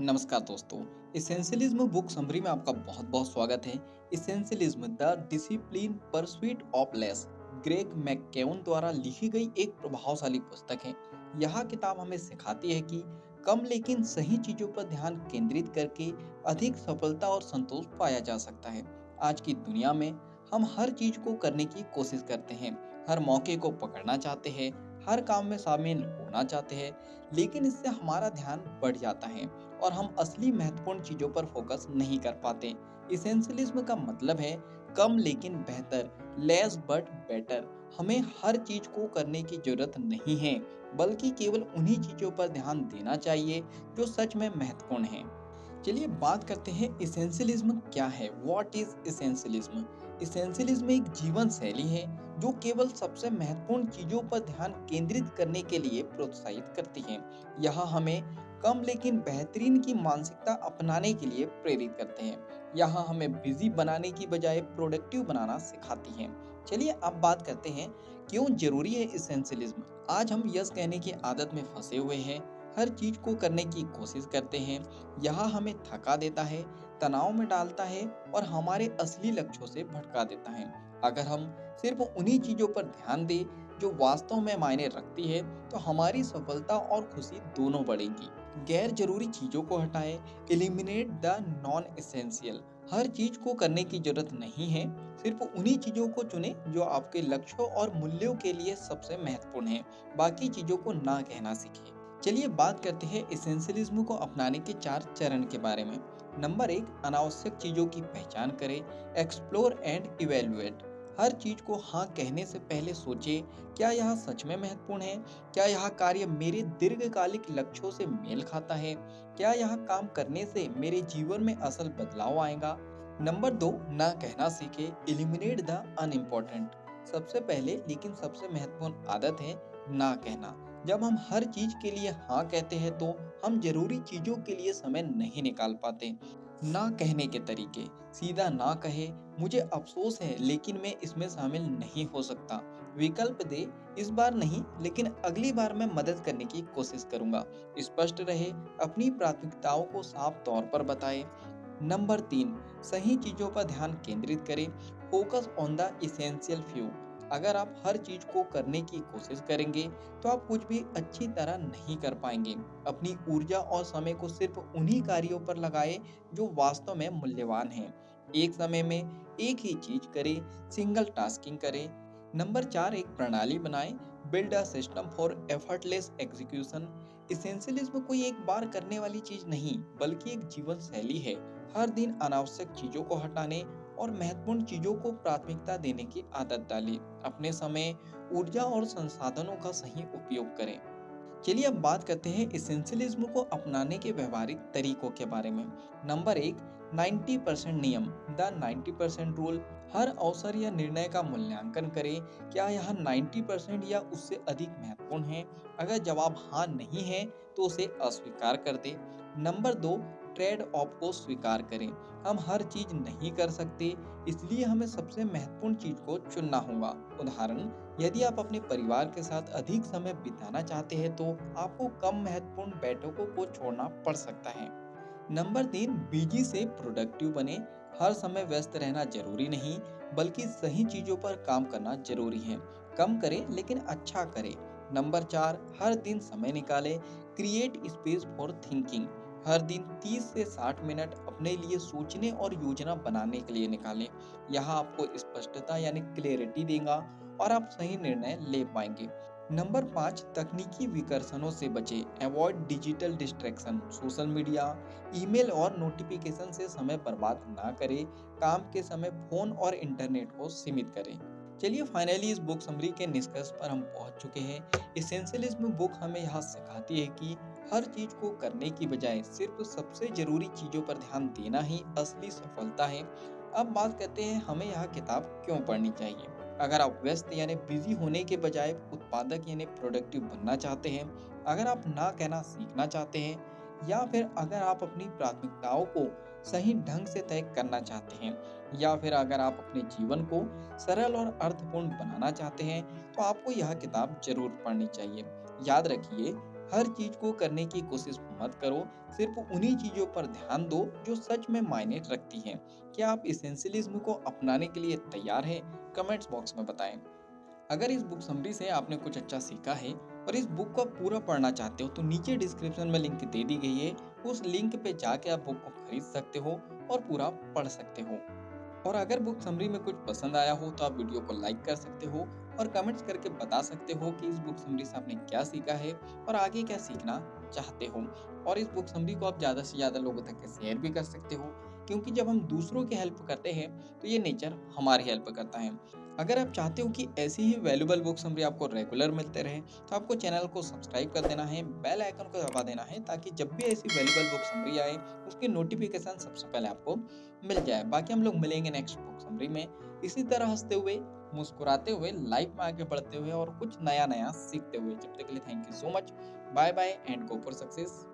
नमस्कार दोस्तों। इसेंशियलिज्म book summary में आपका बहुत बहुत स्वागत है। Essentialism the discipline pursuit of less Greg McKeown द्वारा लिखी गई एक प्रभावशाली पुस्तक है। यह किताब हमें सिखाती है कि कम लेकिन सही चीजों पर ध्यान केंद्रित करके अधिक सफलता और संतोष पाया जा सकता है। आज की दुनिया में हम हर चीज को करने की कोशिश करते हैं, हर मौके को पकड़ना चाहते हैं, हर काम में शामिल होना चाहते हैं, लेकिन इससे हमारा ध्यान बढ़ जाता है और हम असली महत्वपूर्ण चीजों पर फोकस नहीं कर पाते। इसेंशियलिज्म का मतलब है कम लेकिन बेहतर, लेस बट बेटर। हमें हर चीज को करने की जरूरत नहीं है, बल्कि केवल उन्हीं चीजों पर ध्यान देना चाहिए जो सच में महत्वपूर्ण है। चलिए बात करते हैं इसेंशियलिज्म क्या है। What is इसेंशियलिज्म? इसेंशियलिज्म एक जीवन शैली है जो केवल सबसे महत्वपूर्ण चीजों पर ध्यान केंद्रित करने के लिए प्रोत्साहित करती है। यह हमें कम लेकिन बेहतरीन की मानसिकता अपनाने के लिए प्रेरित करते हैं। यह हमें बिजी बनाने की बजाय प्रोडक्टिव बनाना सिखाती है। चलिए अब बात करते हैं क्यों जरूरी है इसेंशियलिज्म। आज हम यस कहने की आदत में फंसे हुए हैं, हर चीज को करने की कोशिश करते हैं। यह हमें थका देता है, तनाव में डालता है और हमारे असली लक्ष्यों से भटका देता है। अगर हम सिर्फ उन्हीं चीजों पर ध्यान दें जो वास्तव में मायने रखती है, तो हमारी सफलता और खुशी दोनों बढ़ेंगी। गैर जरूरी चीजों को हटाएं, एलिमिनेट द नॉन एसेंशियल। हर चीज को करने की जरूरत नहीं है, सिर्फ उन्हीं चीजों को चुनें जो आपके लक्ष्यों और मूल्यों के लिए सबसे महत्वपूर्ण है। बाकी चीजों को ना कहना सीखें। चलिए बात करते हैं एसेंशियलिज्म को अपनाने के 4 चरण के बारे में। नंबर 1, अनावश्यक चीजों की पहचान करें। Explore and evaluate. हर चीज को हाँ कहने से पहले सोचें, क्या यह सच में महत्वपूर्ण है? क्या यह कार्य मेरे दीर्घकालिक लक्ष्यों से मेल खाता है? क्या यह काम करने से मेरे जीवन में असल बदलाव आएगा? नंबर 2, ना कहना सीखें। Eliminate the unimportant. सबसे पहले लेकिन सबसे महत्वपूर्ण आदत है ना कहना। जब हम हर चीज के लिए हाँ कहते हैं तो हम जरूरी चीजों के लिए समय नहीं निकाल पाते। ना कहने के तरीके: सीधा ना कहे, मुझे अफसोस है लेकिन मैं इसमें शामिल नहीं हो सकता। विकल्प दे, इस बार नहीं लेकिन अगली बार मैं मदद करने की कोशिश करूंगा। स्पष्ट रहे, अपनी प्राथमिकताओं को साफ तौर पर बताए। नंबर 3, सही चीजों पर ध्यान केंद्रित करें। Focus on the essential few. अगर आप हर चीज को करने की कोशिश करेंगे तो आप कुछ भी अच्छी तरह नहीं कर पाएंगे। अपनी ऊर्जा और समय को सिर्फ उन्हीं कार्यों पर लगाएं जो वास्तव में मूल्यवान हैं। एक समय में एक ही चीज करें, सिंगल टास्किंग करें। नंबर 4, एक प्रणाली बनाएं। Build a system for effortless execution. Essentialism कोई एक बार करने वाली चीज नहीं, बल्कि एक जीवन शैली है। हर दिन अनावश्यक चीजों को हटाने और महत्वपूर्ण चीजों को प्राथमिकता देने की आदत डालें। अपने समय, ऊर्जा और संसाधनों का सही उपयोग करें। चलिए अब बात करते हैं इसेंशियलिज्म को अपनाने के व्यवहारिक तरीकों के बारे में। नंबर 1, 90% नियम, द 90% रूल। हर अवसर या निर्णय का मूल्यांकन करें, क्या यह 90% या उससे अधिक महत्वपूर्ण है? अगर जवाब हाँ नहीं है तो उसे अस्वीकार कर दे। नंबर 2, ट्रेड ऑफ को स्वीकार करें। हम हर चीज नहीं कर सकते, इसलिए हमें सबसे महत्वपूर्ण चीज को चुनना होगा। उदाहरण: यदि आप अपने परिवार के साथ अधिक समय बिताना चाहते हैं तो आपको कम महत्वपूर्ण बैठकों को छोड़ना पड़ सकता है। नंबर 3, बिजी से प्रोडक्टिव बने। हर समय व्यस्त रहना जरूरी नहीं, बल्कि सही चीजों पर काम करना जरूरी है। कम करें लेकिन अच्छा करें। नंबर 4, हर दिन समय निकालें। Create space for thinking. हर दिन 30 से 60 मिनट अपने लिए सोचने और योजना बनाने के लिए निकालें। यह आपको स्पष्टता यानी क्लैरिटी देगा और आप सही निर्णय ले पाएंगे। नंबर 5, तकनीकी विकर्षणों से बचें। Avoid digital distraction. Social media, email और नोटिफिकेशन से समय बर्बाद ना करें। काम के समय फोन और इंटरनेट को सीमित करें। चलिए फाइनली इस बुक समरी के निष्कर्ष पर हम पहुंच चुके हैं। इसेंशियलिज्म बुक हमें यह सिखाती है कि हर चीज को करने की बजाय सिर्फ सबसे जरूरी चीजों पर ध्यान देना ही असली सफलता है। अब बात करते हैं हमें यह किताब क्यों पढ़नी चाहिए। अगर आप व्यस्त यानी बिजी होने के बजाय उत्पादक यानी प्रोडक्टिव बनना चाहते हैं, अगर आप ना कहना सीखना चाहते हैं, या फिर अगर आप अपनी प्राथमिकताओं को सही ढंग से तय करना चाहते हैं, या फिर अगर आप अपने जीवन को सरल और अर्थपूर्ण बनाना चाहते हैं, तो आपको यह किताब जरूर पढ़नी चाहिए। याद रखिए, हर चीज को करने की कोशिश मत करो, सिर्फ उन्हीं चीजों पर ध्यान दो जो सच में मायने रखती हैं। क्या आप एसेंशियलिज्म को अपनाने के लिए तैयार हैं? कमेंट्स बॉक्स में बताएं। अगर इस बुक समरी से आपने कुछ अच्छा सीखा है और इस बुक को पूरा पढ़ना चाहते हो तो नीचे डिस्क्रिप्शन में लिंक दे दी गई है। उस लिंक पे जाके आप बुक को खरीद सकते हो और पूरा पढ़ सकते हो। और अगर बुक समरी में कुछ पसंद आया हो तो आप वीडियो को लाइक कर सकते हो और कमेंट्स करके बता सकते हो कि इस बुक समरी से आपने क्या सीखा है और आगे क्या सीखना चाहते हो। और इस बुक समरी को आप ज़्यादा से ज़्यादा लोगों तक शेयर भी कर सकते हो, क्योंकि जब हम दूसरों की हेल्प करते हैं तो ये नेचर हमारी हेल्प करता है। अगर आप चाहते हो कि ऐसी ही वैल्यूबल बुक समरी आपको रेगुलर मिलते रहे तो आपको चैनल को सब्सक्राइब कर देना है, बेल आइकन को दबा देना है, ताकि जब भी ऐसी वैल्यूबल बुक समरी आए उसकी नोटिफिकेशन सबसे पहले आपको मिल जाए। बाकी हम लोग मिलेंगे नेक्स्ट बुक समरी में, इसी तरह हंसते हुए, मुस्कुराते हुए, लाइफ में आगे बढ़ते हुए और कुछ नया नया सीखते हुए। जब तक के लिए thank you so much. Bye bye and go for success.